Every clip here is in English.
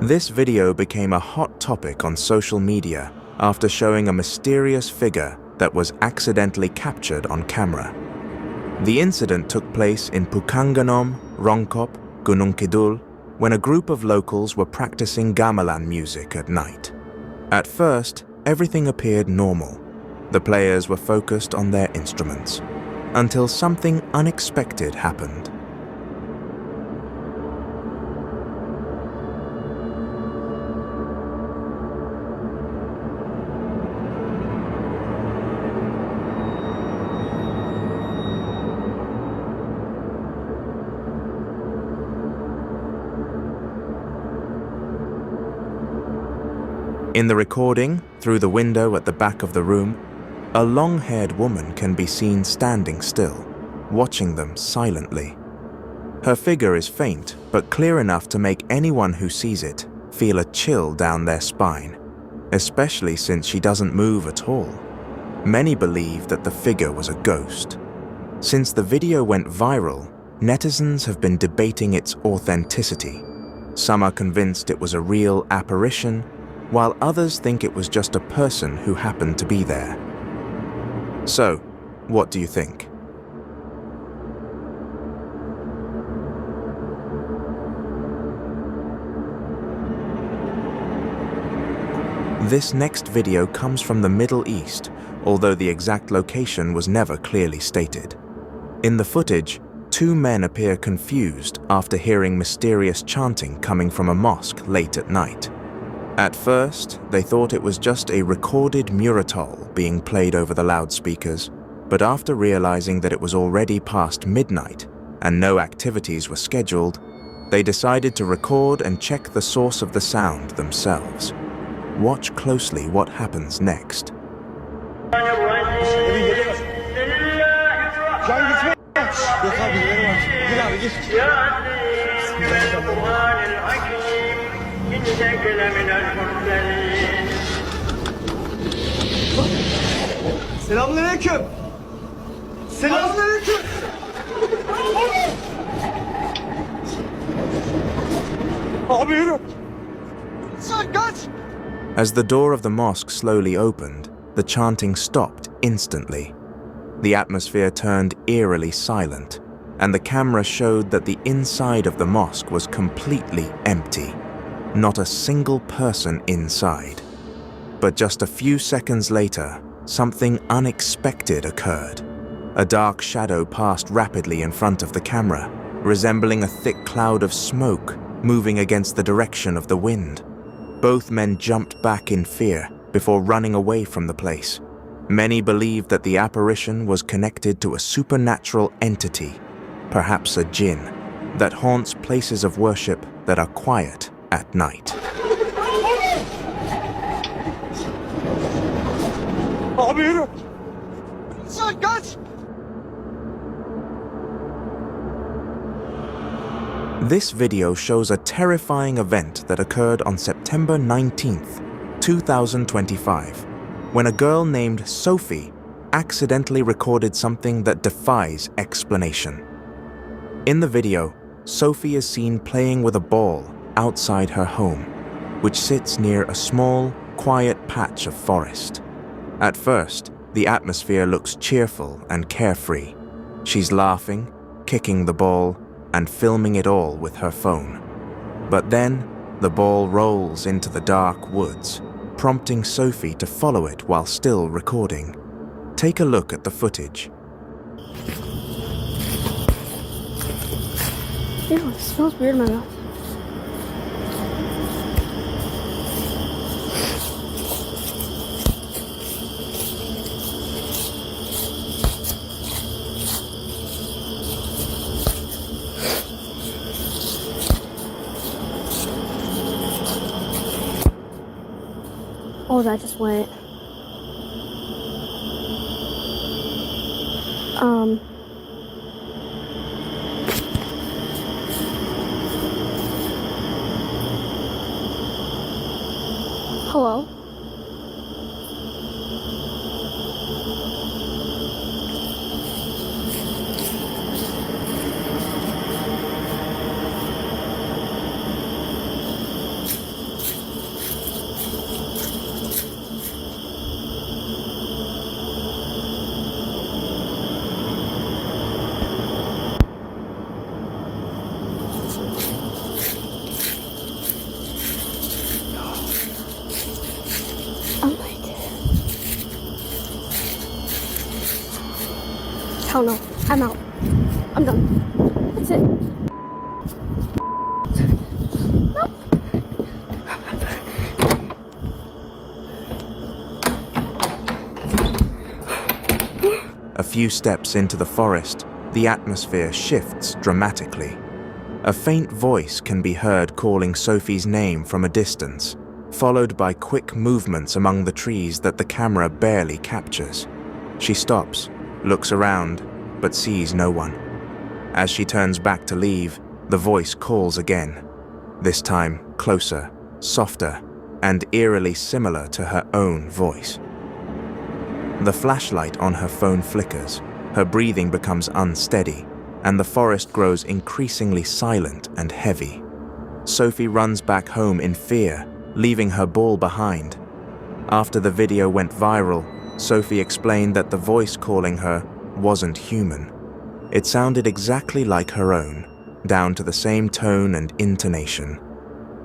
This video became a hot topic on social media after showing a mysterious figure that was accidentally captured on camera. The incident took place in Pukanganom, Rongkop, Gunung Kidul, when a group of locals were practicing gamelan music at night. At first, everything appeared normal. The players were focused on their instruments, until something unexpected happened. In the recording, through the window at the back of the room, a long-haired woman can be seen standing still, watching them silently. Her figure is faint, but clear enough to make anyone who sees it feel a chill down their spine, especially since she doesn't move at all. Many believe that the figure was a ghost. Since the video went viral, netizens have been debating its authenticity. Some are convinced it was a real apparition, while others think it was just a person who happened to be there. So, what do you think? This next video comes from the Middle East, although the exact location was never clearly stated. In the footage, two men appear confused after hearing mysterious chanting coming from a mosque late at night. At first, they thought it was just a recorded muratol being played over the loudspeakers, but after realizing that it was already past midnight and no activities were scheduled, they decided to record and check the source of the sound themselves. Watch closely what happens next. Selamünaleyküm. Selamünaleyküm. Abi yürü. Sen kaç. As the door of the mosque slowly opened, the chanting stopped instantly. The atmosphere turned eerily silent, and the camera showed that the inside of the mosque was completely empty. Not a single person inside. But just a few seconds later, something unexpected occurred. A dark shadow passed rapidly in front of the camera, resembling a thick cloud of smoke moving against the direction of the wind. Both men jumped back in fear before running away from the place. Many believed that the apparition was connected to a supernatural entity, perhaps a jinn, that haunts places of worship that are quiet at night. Abi yürü. Sen kaç. This video shows a terrifying event that occurred on September 19th, 2025, when a girl named Sophie accidentally recorded something that defies explanation. In the video, Sophie is seen playing with a ball outside her home, which sits near a small, quiet patch of forest. At first, the atmosphere looks cheerful and carefree. She's laughing, kicking the ball, and filming it all with her phone. But then, the ball rolls into the dark woods, prompting Sophie to follow it while still recording. Take a look at the footage. Ew, it smells weird in my mouth. Oh, that just went. Hello? Hell no. I'm out. I'm done. That's it. A few steps into the forest, the atmosphere shifts dramatically. A faint voice can be heard calling Sophie's name from a distance, followed by quick movements among the trees that the camera barely captures. She stops, looks around, but sees no one. As she turns back to leave, the voice calls again, this time closer, softer, and eerily similar to her own voice. The flashlight on her phone flickers, her breathing becomes unsteady, and the forest grows increasingly silent and heavy. Sophie runs back home in fear, leaving her ball behind. After the video went viral, Sophie explained that the voice calling her wasn't human. It sounded exactly like her own, down to the same tone and intonation.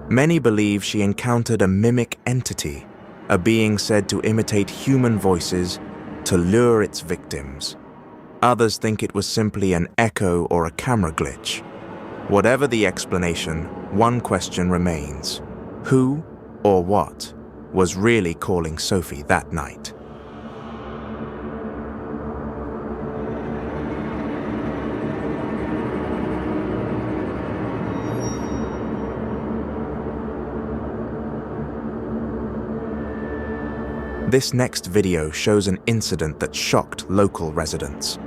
Many believe she encountered a mimic entity, a being said to imitate human voices to lure its victims. Others think it was simply an echo or a camera glitch. Whatever the explanation, one question remains. Who or what was really calling Sophie that night? This next video shows an incident that shocked local residents.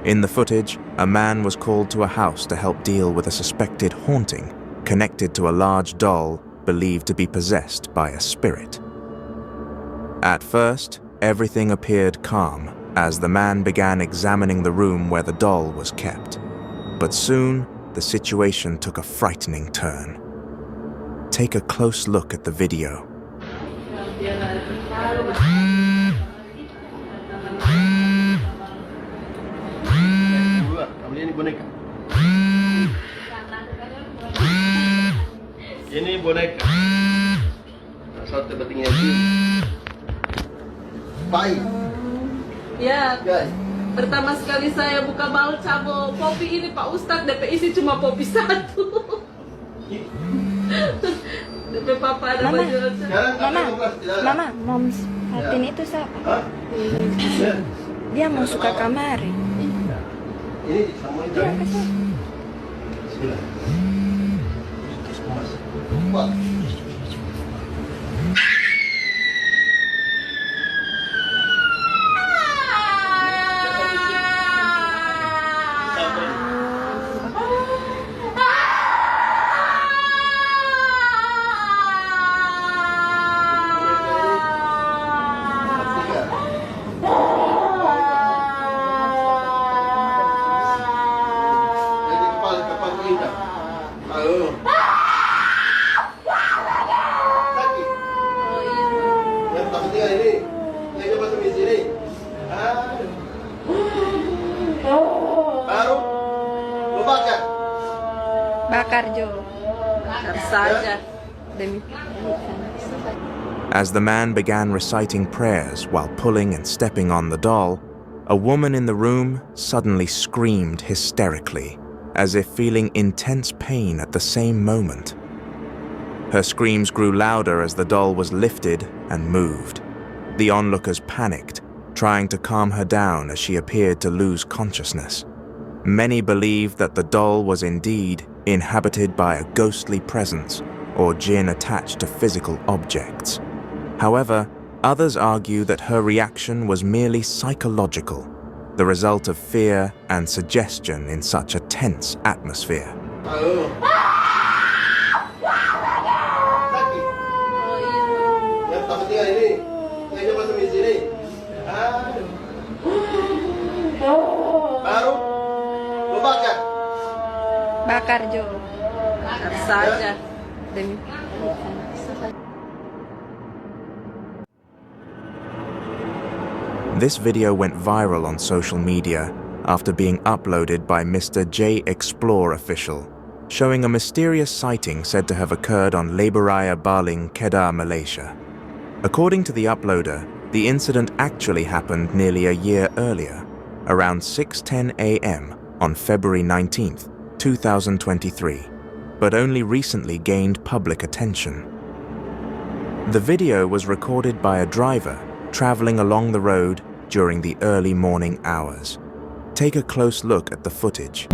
In the footage, a man was called to a house to help deal with a suspected haunting connected to a large doll believed to be possessed by a spirit. At first, everything appeared calm as the man began examining the room where the doll was kept. But soon, the situation took a frightening turn. Take a close look at the video. Ini boneka. Ini boneka. Satu pentingnya itu. Baik. Ya. Guys. Pertama sekali saya buka balcabo kopi ini Pak Ustadz, DP isi cuma kopi satu. DP Papa ada baju Mama, moms Martin itu dia mau suka kamar. Ini disambungin dari Bismillah. Wah. Bakar Jo. Bakar saja. As the man began reciting prayers while pulling and stepping on the doll, a woman in the room suddenly screamed hysterically, as if feeling intense pain at the same moment. Her screams grew louder as the doll was lifted and moved. The onlookers panicked, trying to calm her down as she appeared to lose consciousness. Many believe that the doll was indeed inhabited by a ghostly presence or jinn attached to physical objects. However, others argue that her reaction was merely psychological, the result of fear and suggestion in such a tense atmosphere. Bakar Jo. Bakar saja. This video went viral on social media after being uploaded by Mr. J Explore official, showing a mysterious sighting said to have occurred on Leburaya Baling, Kedah, Malaysia. According to the uploader, the incident actually happened nearly a year earlier, around 6:10 a.m. on February 19th, 2023, but only recently gained public attention. The video was recorded by a driver traveling along the road during the early morning hours. Take a close look at the footage.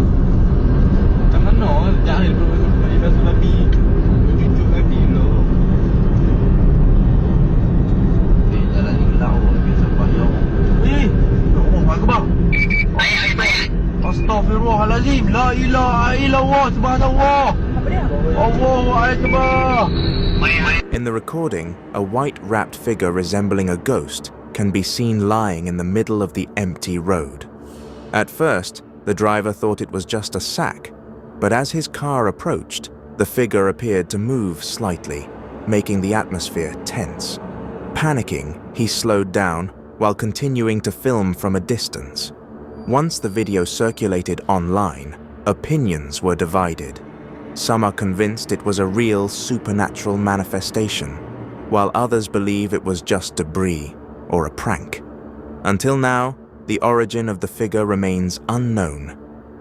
Astaghfirullahaladzim. La ilaha illallah. Subhanallah. Allahu Akbar. In the recording, a white-wrapped figure resembling a ghost can be seen lying in the middle of the empty road. At first, the driver thought it was just a sack, but as his car approached, the figure appeared to move slightly, making the atmosphere tense. Panicking, he slowed down while continuing to film from a distance. Once the video circulated online, opinions were divided. Some are convinced it was a real supernatural manifestation, while others believe it was just debris or a prank. Until now, the origin of the figure remains unknown.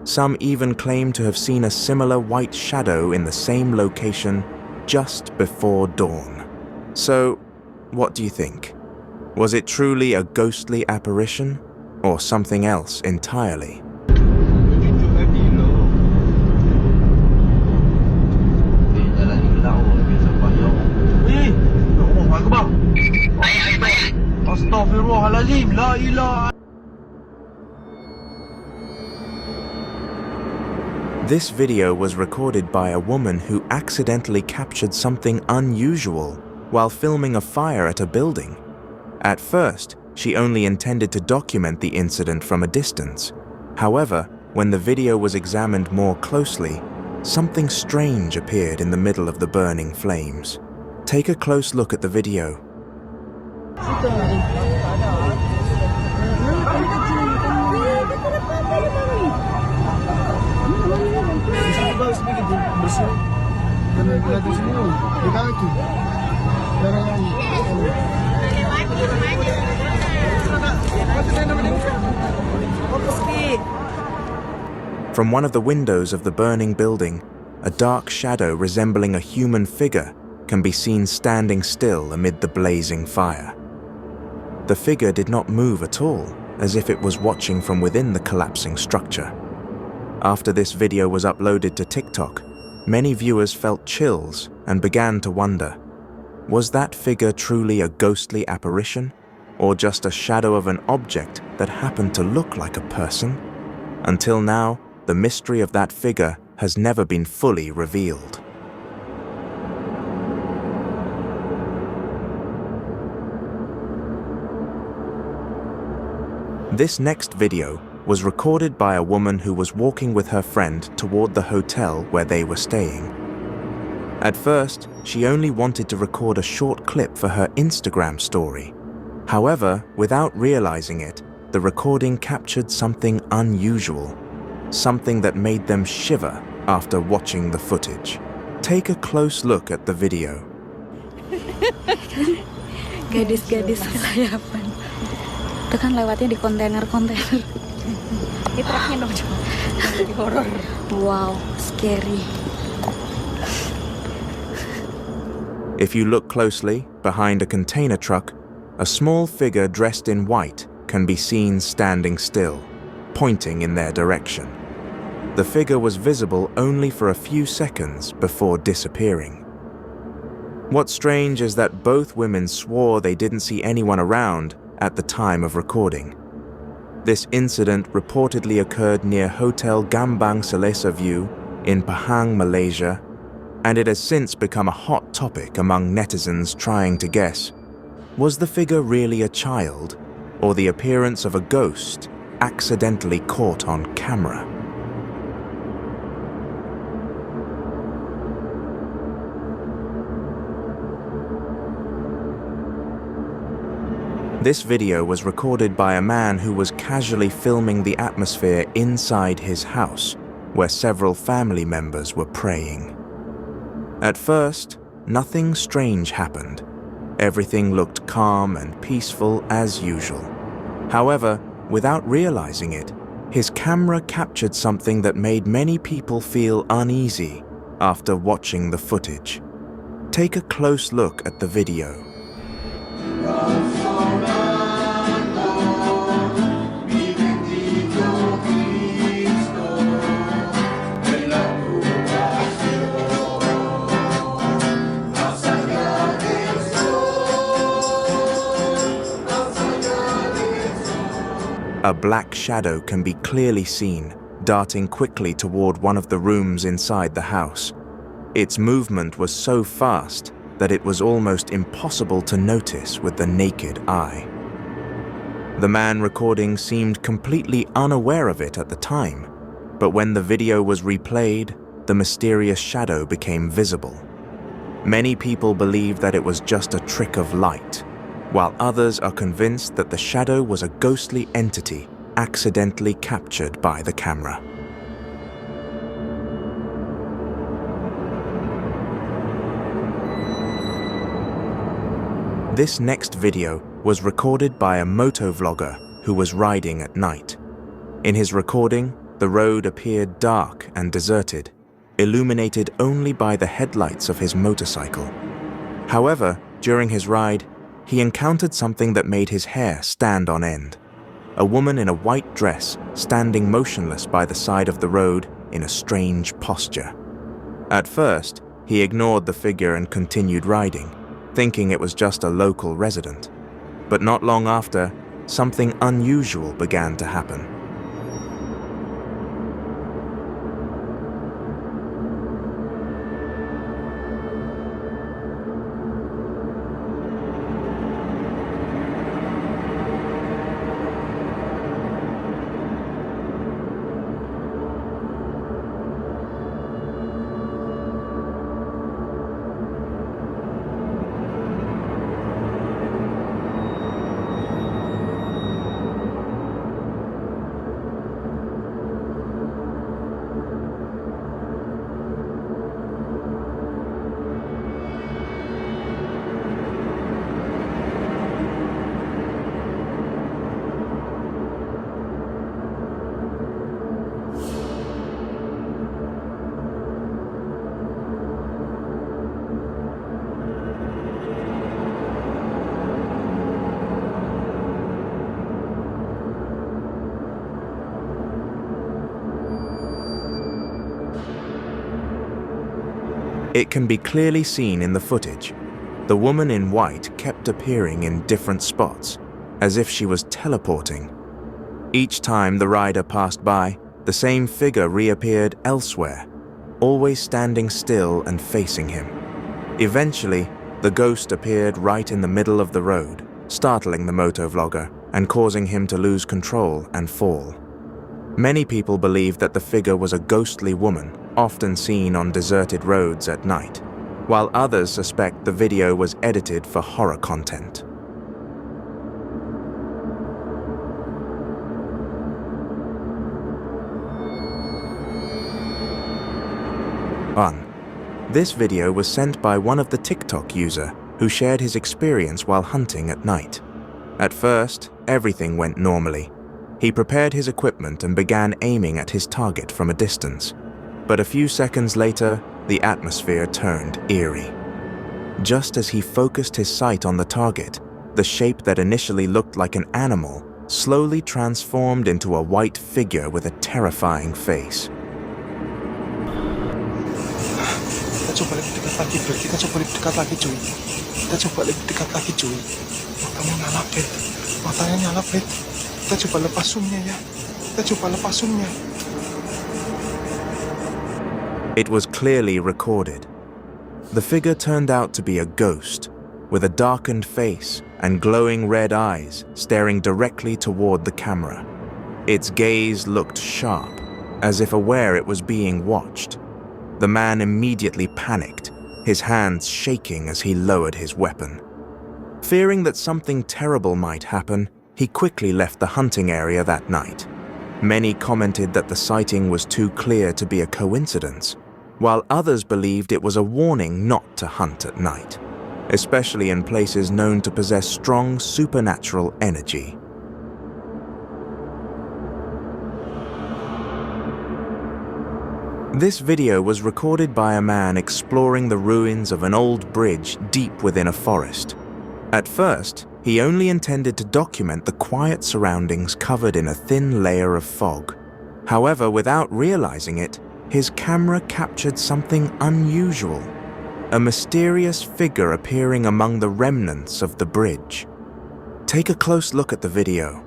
Some even claim to have seen a similar white shadow in the same location just before dawn. So, what do you think? Was it truly a ghostly apparition, or something else entirely? Astaghfirullahaladzim. La ilaha. This video was recorded by a woman who accidentally captured something unusual while filming a fire at a building. At first, she only intended to document the incident from a distance. However, when the video was examined more closely, something strange appeared in the middle of the burning flames. Take a close look at the video. From one of the windows of the burning building, a dark shadow resembling a human figure can be seen standing still amid the blazing fire. The figure did not move at all, as if it was watching from within the collapsing structure. After this video was uploaded to TikTok, many viewers felt chills and began to wonder, was that figure truly a ghostly apparition, or just a shadow of an object that happened to look like a person? Until now, the mystery of that figure has never been fully revealed. This next video was recorded by a woman who was walking with her friend toward the hotel where they were staying. At first, she only wanted to record a short clip for her Instagram story. However, without realizing it, the recording captured something unusual, something that made them shiver after watching the footage. Take a close look at the video. Gadis-gadis kelayapan. Itu kan lewatnya di kontainer-kontainer. Ini truknya dong coba. Horor. Wow, scary. If you look closely, behind a container truck, a small figure dressed in white can be seen standing still, pointing in their direction. The figure was visible only for a few seconds before disappearing. What's strange is that both women swore they didn't see anyone around at the time of recording. This incident reportedly occurred near Hotel Gambang Selesa View in Pahang, Malaysia, and it has since become a hot topic among netizens trying to guess, was the figure really a child, or the appearance of a ghost accidentally caught on camera? This video was recorded by a man who was casually filming the atmosphere inside his house, where several family members were praying. At first, nothing strange happened. Everything looked calm and peaceful as usual. However, without realizing it, his camera captured something that made many people feel uneasy after watching the footage. Take a close look at the video. A black shadow can be clearly seen, darting quickly toward one of the rooms inside the house. Its movement was so fast that it was almost impossible to notice with the naked eye. The man recording seemed completely unaware of it at the time, but when the video was replayed, the mysterious shadow became visible. Many people believe that it was just a trick of light, while others are convinced that the shadow was a ghostly entity accidentally captured by the camera. This next video was recorded by a motovlogger who was riding at night. In his recording, the road appeared dark and deserted, illuminated only by the headlights of his motorcycle. However, during his ride, he encountered something that made his hair stand on end. A woman in a white dress standing motionless by the side of the road in a strange posture. At first, he ignored the figure and continued riding, thinking it was just a local resident. But not long after, something unusual began to happen. It can be clearly seen in the footage. The woman in white kept appearing in different spots, as if she was teleporting. Each time the rider passed by, the same figure reappeared elsewhere, always standing still and facing him. Eventually, the ghost appeared right in the middle of the road, startling the motovlogger and causing him to lose control and fall. Many people believe that the figure was a ghostly woman, often seen on deserted roads at night, while others suspect the video was edited for horror content. This video was sent by one of the TikTok user who shared his experience while hunting at night. At first, everything went normally. He prepared his equipment and began aiming at his target from a distance. But a few seconds later, the atmosphere turned eerie. Just as he focused his sight on the target, the shape that initially looked like an animal slowly transformed into a white figure with a terrifying face. Kita coba lebih dekat lagi, Bro. Kita coba lebih dekat lagi, cuy. Kita coba lebih dekat lagi, cuy. Matanya nyala, Bro. Matanya nyala, Bro. Kita coba lepas zoomnya ya. Kita coba lepas zoomnya. It was clearly recorded. The figure turned out to be a ghost, with a darkened face and glowing red eyes staring directly toward the camera. Its gaze looked sharp, as if aware it was being watched. The man immediately panicked, his hands shaking as he lowered his weapon. Fearing that something terrible might happen, he quickly left the hunting area that night. Many commented that the sighting was too clear to be a coincidence, while others believed it was a warning not to hunt at night, especially in places known to possess strong supernatural energy. This video was recorded by a man exploring the ruins of an old bridge deep within a forest. At first, he only intended to document the quiet surroundings covered in a thin layer of fog. However, without realizing it, his camera captured something unusual, a mysterious figure appearing among the remnants of the bridge. Take a close look at the video.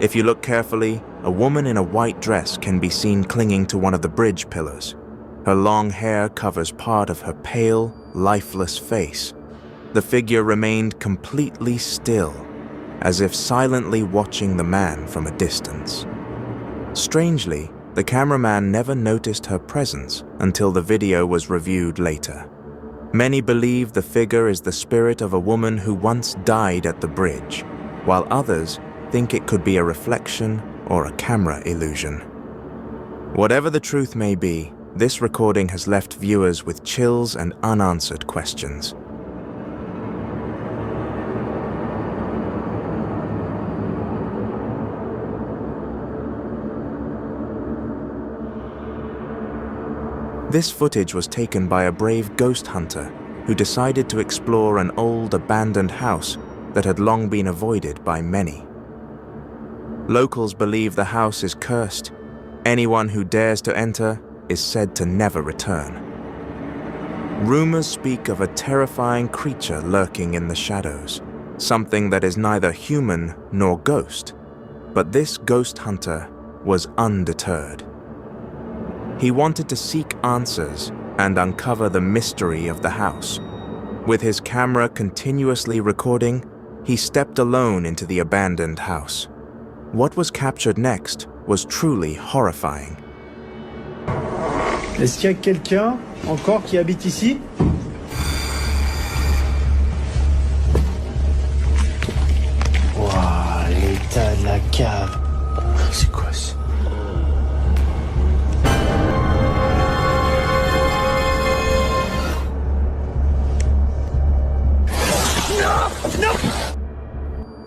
If you look carefully, a woman in a white dress can be seen clinging to one of the bridge pillars. Her long hair covers part of her pale, lifeless face. The figure remained completely still, as if silently watching the man from a distance. Strangely, the cameraman never noticed her presence until the video was reviewed later. Many believe the figure is the spirit of a woman who once died at the bridge, while others think it could be a reflection or a camera illusion. Whatever the truth may be, this recording has left viewers with chills and unanswered questions. This footage was taken by a brave ghost hunter who decided to explore an old abandoned house that had long been avoided by many. Locals believe the house is cursed. Anyone who dares to enter is said to never return. Rumors speak of a terrifying creature lurking in the shadows, something that is neither human nor ghost. But this ghost hunter was undeterred. He wanted to seek answers and uncover the mystery of the house. With his camera continuously recording, he stepped alone into the abandoned house. What was captured next was truly horrifying. Est-ce qu'il y a quelqu'un encore qui habite ici? Waouh, l'état de la cave. C'est quoi ça?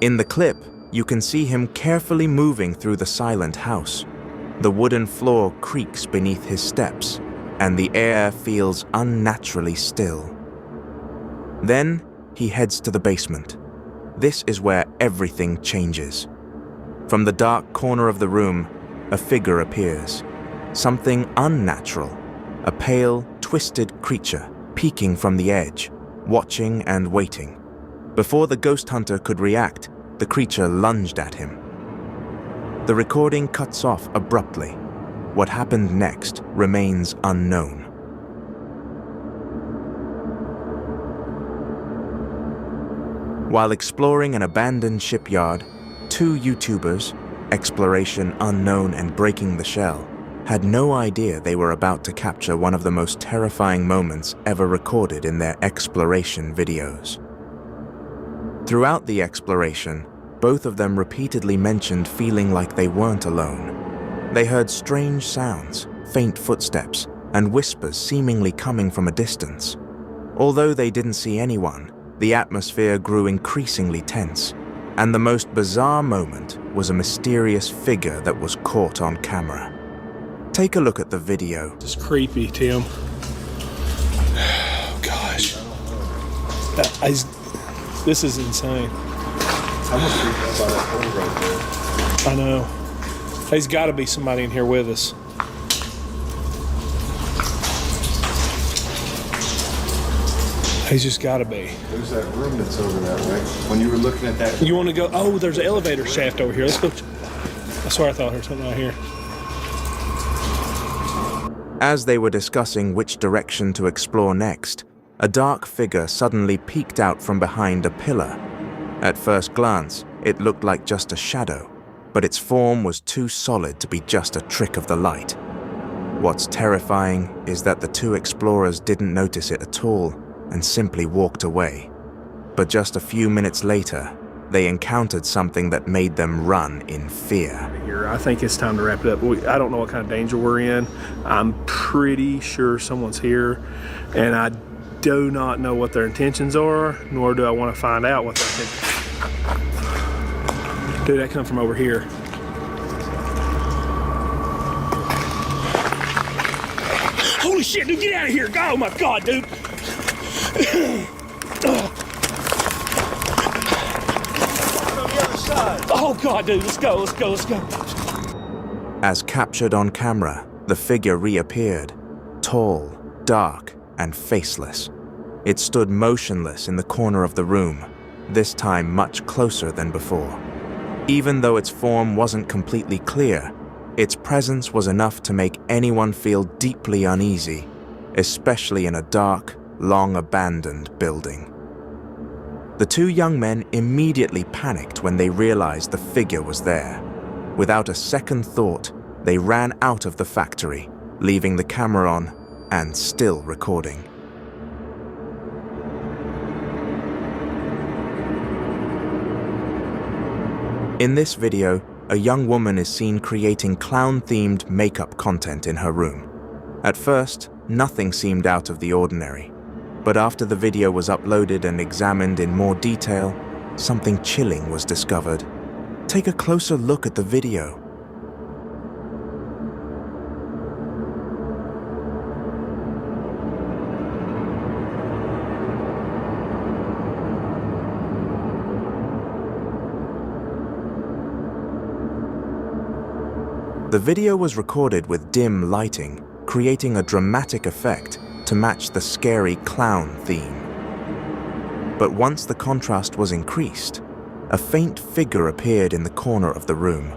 In the clip, you can see him carefully moving through the silent house. The wooden floor creaks beneath his steps, and the air feels unnaturally still. Then, he heads to the basement. This is where everything changes. From the dark corner of the room, a figure appears. Something unnatural. A pale, twisted creature peeking from the edge, watching and waiting. Before the ghost hunter could react, the creature lunged at him. The recording cuts off abruptly. What happened next remains unknown. While exploring an abandoned shipyard, two YouTubers, Exploration Unknown and Breaking the Shell, had no idea they were about to capture one of the most terrifying moments ever recorded in their exploration videos. Throughout the exploration, both of them repeatedly mentioned feeling like they weren't alone. They heard strange sounds, faint footsteps, and whispers seemingly coming from a distance. Although they didn't see anyone, the atmosphere grew increasingly tense, and the most bizarre moment was a mysterious figure that was caught on camera. Take a look at the video. It's creepy, Tim. Oh, gosh. This is insane. I'm gonna freak out by that hole right there. I know. There's got to be somebody in here with us. He's just got to be. There's that room that's over that way. When you were looking at that... You want to go? Oh, there's an elevator shaft over here. Let's go. I swear I thought there was something out here. As they were discussing which direction to explore next, a dark figure suddenly peeked out from behind a pillar. At first glance, it looked like just a shadow. but its form was too solid to be just a trick of the light. What's terrifying is that the two explorers didn't notice it at all and simply walked away. But just a few minutes later, they encountered something that made them run in fear. I think it's time to wrap it up. I don't know what kind of danger we're in. I'm pretty sure someone's here, and I do not know what their intentions are, nor do I want to find out what their intentions are. Dude, that come from over here. Holy shit, dude, get out of here. Oh my God, dude. Oh God, dude, let's go. As captured on camera, the figure reappeared, tall, dark, and faceless. It stood motionless in the corner of the room, this time much closer than before. Even though its form wasn't completely clear, its presence was enough to make anyone feel deeply uneasy, especially in a dark, long-abandoned building. The two young men immediately panicked when they realized the figure was there. Without a second thought, they ran out of the factory, leaving the camera on and still recording. In this video, a young woman is seen creating clown-themed makeup content in her room. At first, nothing seemed out of the ordinary. But after the video was uploaded and examined in more detail, something chilling was discovered. Take a closer look at the video. The video was recorded with dim lighting, creating a dramatic effect to match the scary clown theme. But once the contrast was increased, a faint figure appeared in the corner of the room.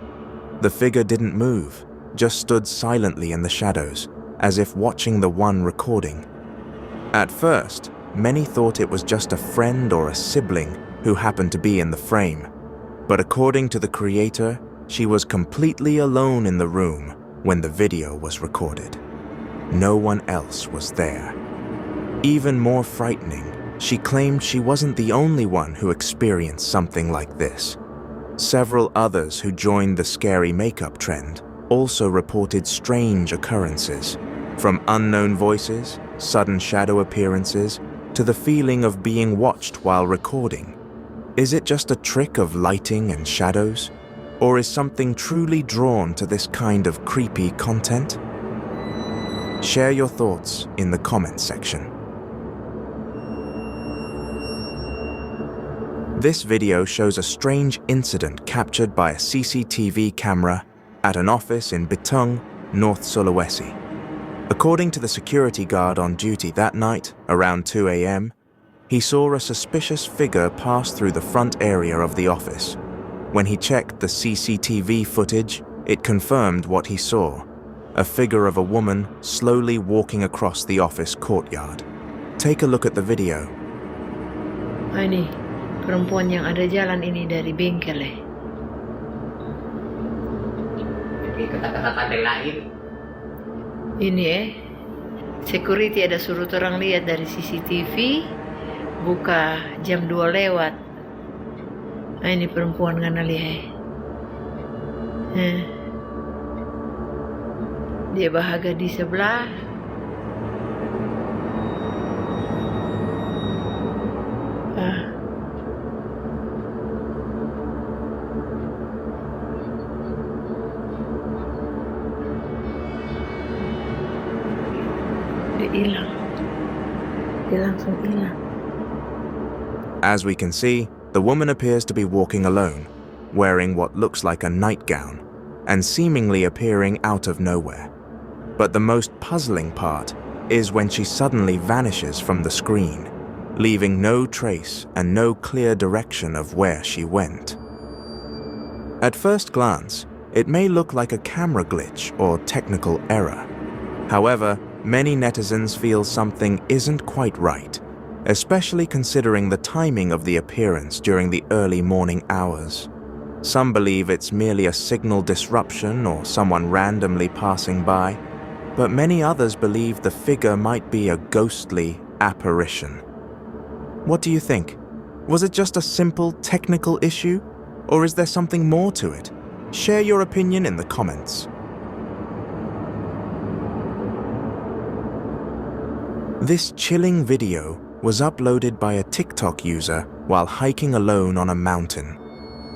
The figure didn't move, just stood silently in the shadows, as if watching the one recording. At first, many thought it was just a friend or a sibling who happened to be in the frame. But according to the creator, she was completely alone in the room when the video was recorded. No one else was there. Even more frightening, she claimed she wasn't the only one who experienced something like this. Several others who joined the scary makeup trend also reported strange occurrences, from unknown voices, sudden shadow appearances, to the feeling of being watched while recording. Is it just a trick of lighting and shadows? Or is something truly drawn to this kind of creepy content? Share your thoughts in the comments section. This video shows a strange incident captured by a CCTV camera at an office in Bitung, North Sulawesi. According to the security guard on duty that night, around 2 a.m., he saw a suspicious figure pass through the front area of the office. When he checked the CCTV footage, it confirmed what he saw. A figure of a woman slowly walking across the office courtyard. Take a look at the video. Ini perempuan yang ada jalan ini dari bengkel Kata-kata lain. Ini security ada suruh orang lihat dari CCTV buka jam 2 lewat. Nah, ini perempuan ngana lihat. Dia bahagia di sebelah. Dia hilang. Dia langsung hilang. As we can see, the woman appears to be walking alone, wearing what looks like a nightgown, and seemingly appearing out of nowhere. But the most puzzling part is when she suddenly vanishes from the screen, leaving no trace and no clear direction of where she went. At first glance, it may look like a camera glitch or technical error. However, many netizens feel something isn't quite right, especially considering the timing of the appearance during the early morning hours. Some believe it's merely a signal disruption or someone randomly passing by, but many others believe the figure might be a ghostly apparition. What do you think? Was it just a simple technical issue, or is there something more to it? Share your opinion in the comments. This chilling video was uploaded by a TikTok user while hiking alone on a mountain.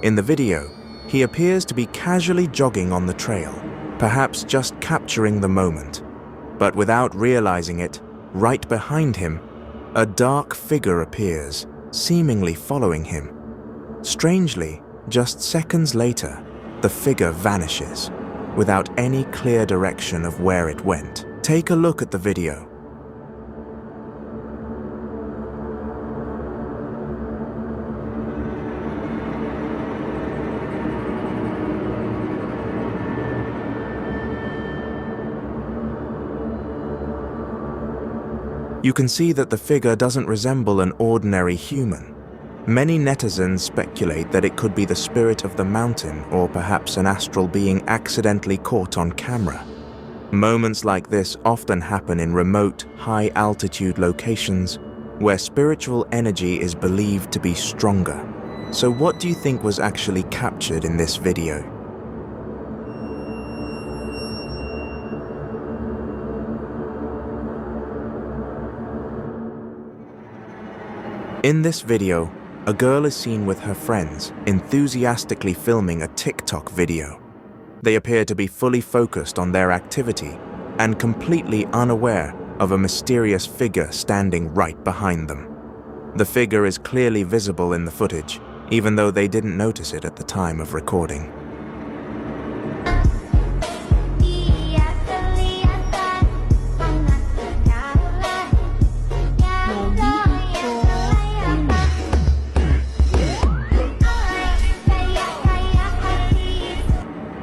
In the video, he appears to be casually jogging on the trail, perhaps just capturing the moment. But without realizing it, right behind him, a dark figure appears, seemingly following him. Strangely, just seconds later, the figure vanishes, without any clear direction of where it went. Take a look at the video. You can see that the figure doesn't resemble an ordinary human. Many netizens speculate that it could be the spirit of the mountain or perhaps an astral being accidentally caught on camera. Moments like this often happen in remote, high-altitude locations where spiritual energy is believed to be stronger. So what do you think was actually captured in this video? In this video, a girl is seen with her friends, enthusiastically filming a TikTok video. They appear to be fully focused on their activity and completely unaware of a mysterious figure standing right behind them. The figure is clearly visible in the footage, even though they didn't notice it at the time of recording.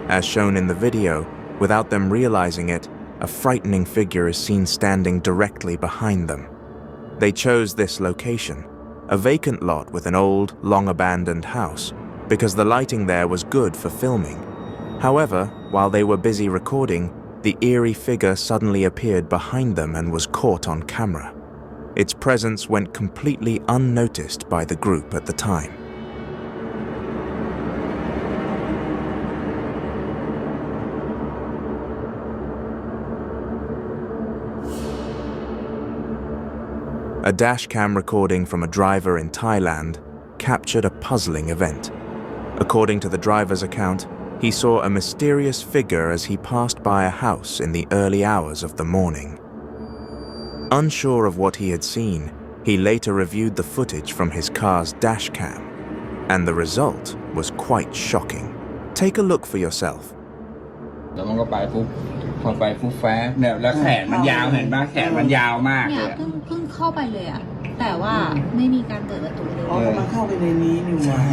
As shown in the video, without them realizing it, a frightening figure is seen standing directly behind them. They chose this location, a vacant lot with an old, long-abandoned house, because the lighting there was good for filming. However, while they were busy recording, the eerie figure suddenly appeared behind them and was caught on camera. Its presence went completely unnoticed by the group at the time. A dashcam recording from a driver in Thailand captured a puzzling event. According to the driver's account, he saw a mysterious figure as he passed by a house in the early hours of the morning. Unsure of what he had seen, he later reviewed the footage from his car's dashcam, and the result was quite shocking. Take a look for yourself. แล้วมันก็ไปปุ๊บพอไปปุ๊บแฟบเนี่ยแล้วแขนมันยาวเห็นป่ะแขนมันยาวมากเลยเพิ่งเข้าไปเลยอ่ะแต่ว่าไม่มีการเปิดประตูเลยอ๋อมันเข้าไปในนี้นี่ใช่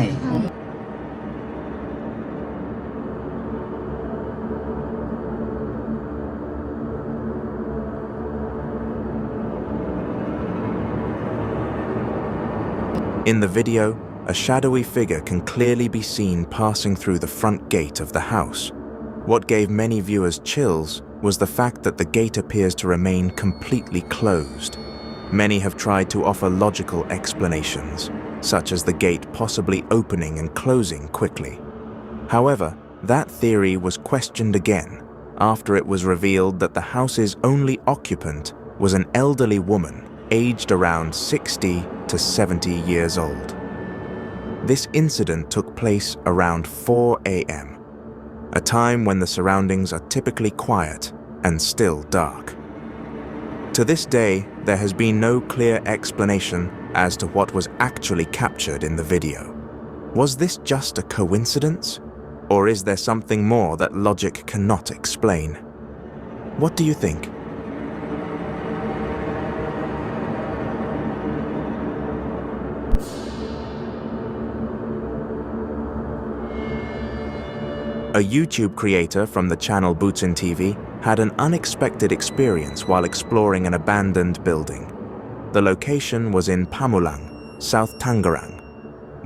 In the video, a shadowy figure can clearly be seen passing through the front gate of the house. What gave many viewers chills was the fact that the gate appears to remain completely closed. Many have tried to offer logical explanations, such as the gate possibly opening and closing quickly. However, that theory was questioned again after it was revealed that the house's only occupant was an elderly woman aged around 60 to 70 years old. This incident took place around 4 a.m., a time when the surroundings are typically quiet and still dark. To this day, there has been no clear explanation as to what was actually captured in the video. Was this just a coincidence? Or is there something more that logic cannot explain? What do you think? A YouTube creator from the channel Butsin TV had an unexpected experience while exploring an abandoned building. The location was in Pamulang, South Tangerang.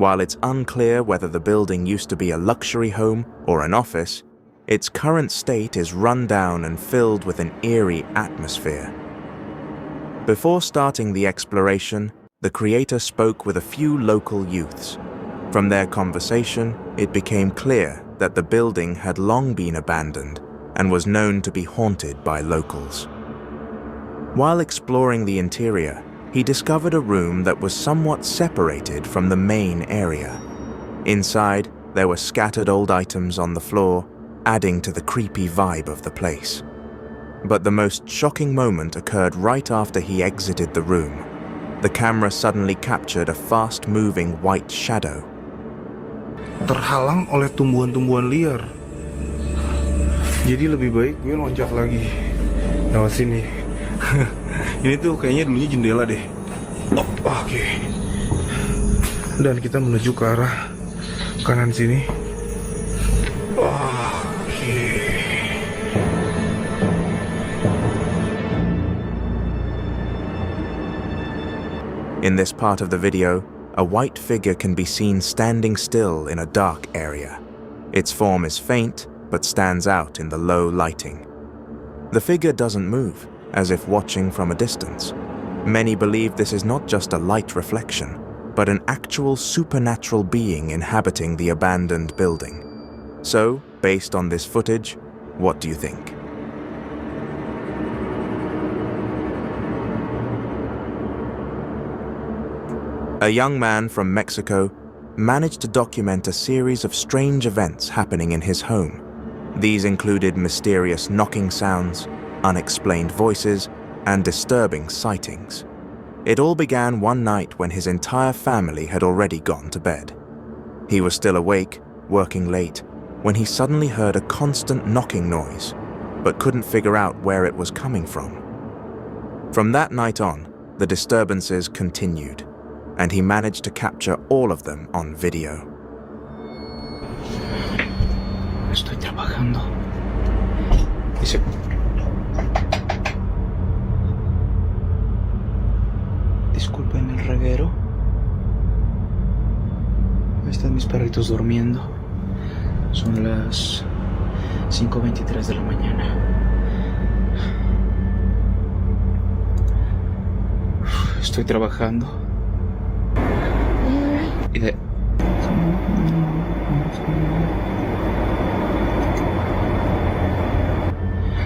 While it's unclear whether the building used to be a luxury home or an office, its current state is run down and filled with an eerie atmosphere. Before starting the exploration, the creator spoke with a few local youths. From their conversation, it became clear that the building had long been abandoned and was known to be haunted by locals. While exploring the interior, he discovered a room that was somewhat separated from the main area. Inside, there were scattered old items on the floor, adding to the creepy vibe of the place. But the most shocking moment occurred right after he exited the room. The camera suddenly captured a fast-moving white shadow. Terhalang oleh tumbuhan-tumbuhan liar. Jadi lebih baik gue loncat lagi lewat sini. Ini tuh kayaknya dulunya jendela deh. Oke. Dan kita menuju ke arah kanan sini. In this part of the video, a white figure can be seen standing still in a dark area. Its form is faint, but stands out in the low lighting. The figure doesn't move, as if watching from a distance. Many believe this is not just a light reflection, but an actual supernatural being inhabiting the abandoned building. So, based on this footage, what do you think? A young man from Mexico managed to document a series of strange events happening in his home. These included mysterious knocking sounds, unexplained voices, and disturbing sightings. It all began one night when his entire family had already gone to bed. He was still awake, working late, when he suddenly heard a constant knocking noise, but couldn't figure out where it was coming from. From that night on, the disturbances continued, and he managed to capture all of them on video. Estoy trabajando. Dice. Disculpen el reguero. Ahí están mis perritos durmiendo. Son las 5:23 de la mañana. Estoy trabajando. Y de...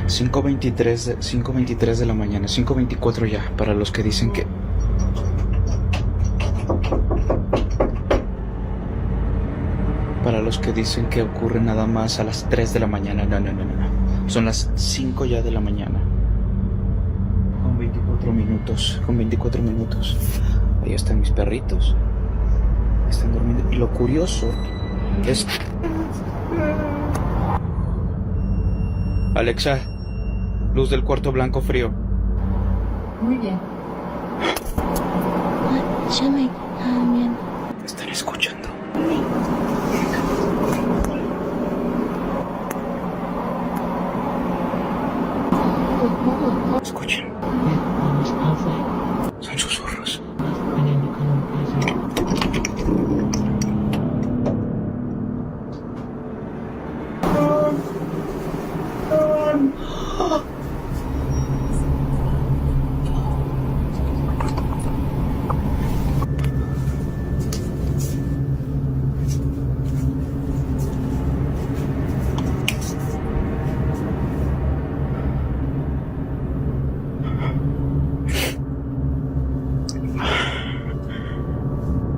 5:23 de la mañana, 5:24 ya, para los que dicen que... Para los que dicen que ocurre nada más a las 3 de la mañana, no. Son las 5 ya de la mañana. Con 24 minutos. Ahí están mis perritos. Están durmiendo. Y lo curioso es... Alexa, luz del cuarto blanco frío. Muy bien. Están escuchando. Escuchen. Son susurros.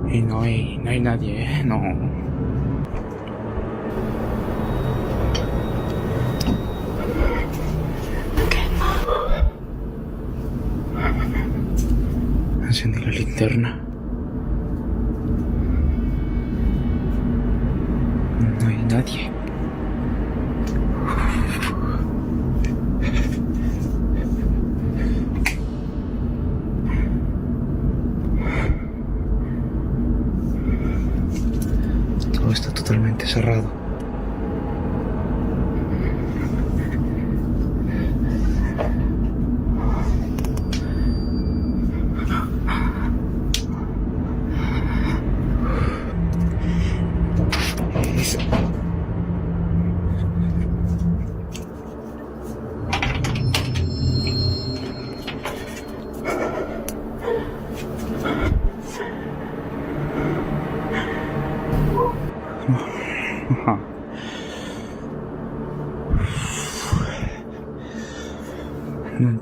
Y no hay nadie, no. Encendí la linterna. No hay nadie. Todo está totalmente cerrado.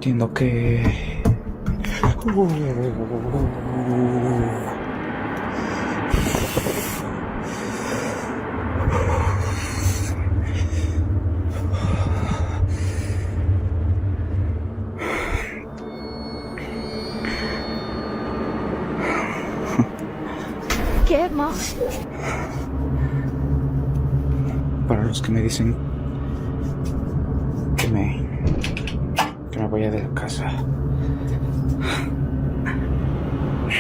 Entiendo que... ¿Qué, ma? Para los que me dicen que me vaya de la casa.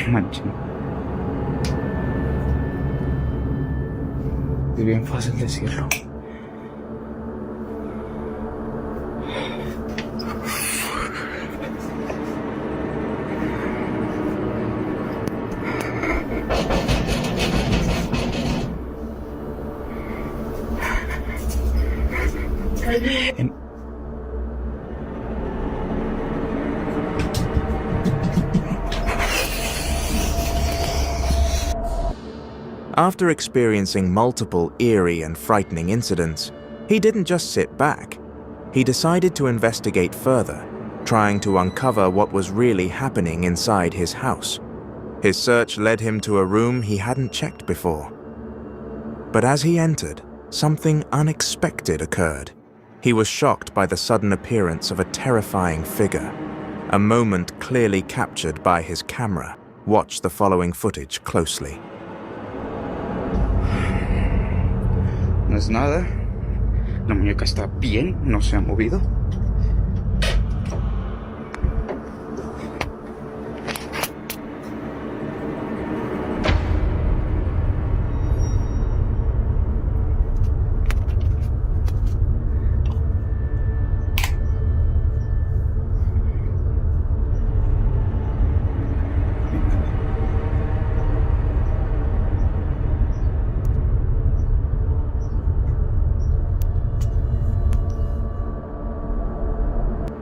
Manchen. Es bien fácil decirlo. After experiencing multiple eerie and frightening incidents, he didn't just sit back. He decided to investigate further, trying to uncover what was really happening inside his house. His search led him to a room he hadn't checked before. But as he entered, something unexpected occurred. He was shocked by the sudden appearance of a terrifying figure, a moment clearly captured by his camera. Watch the following footage closely. No es nada. La muñeca está bien, no se ha movido.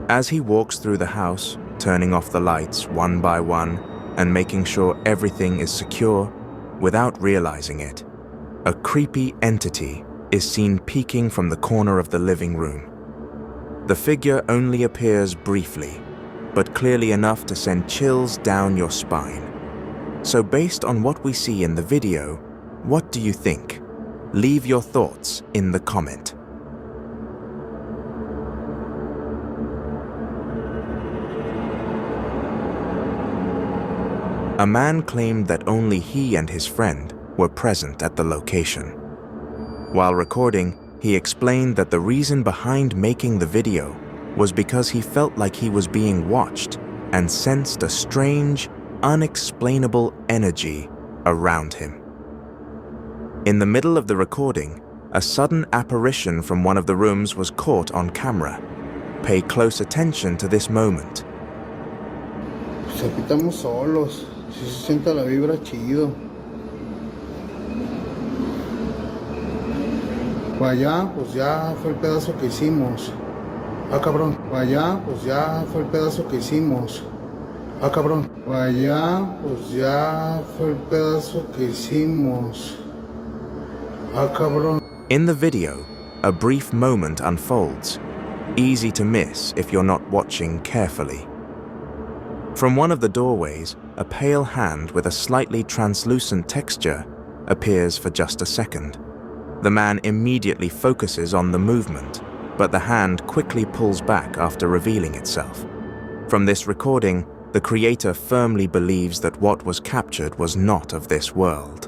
As he walks through the house, turning off the lights one by one and making sure everything is secure, without realizing it, a creepy entity is seen peeking from the corner of the living room. The figure only appears briefly, but clearly enough to send chills down your spine. So based on what we see in the video, what do you think? Leave your thoughts in the comment. A man claimed that only he and his friend were present at the location. While recording, he explained that the reason behind making the video was because he felt like he was being watched and sensed a strange, unexplainable energy around him. In the middle of the recording, a sudden apparition from one of the rooms was caught on camera. Pay close attention to this moment. Pues aquí estamos solos. Si se sienta la vibra chido. Para allá, pues ya fue el pedazo que hicimos. Ah, cabrón. Para allá, pues ya fue el pedazo que hicimos. Ah, cabrón. Para allá, pues ya fue el pedazo que hicimos. Ah, cabrón. In the video, a brief moment unfolds, easy to miss if you're not watching carefully. From one of the doorways, a pale hand with a slightly translucent texture appears for just a second. The man immediately focuses on the movement, but the hand quickly pulls back after revealing itself. From this recording, the creator firmly believes that what was captured was not of this world.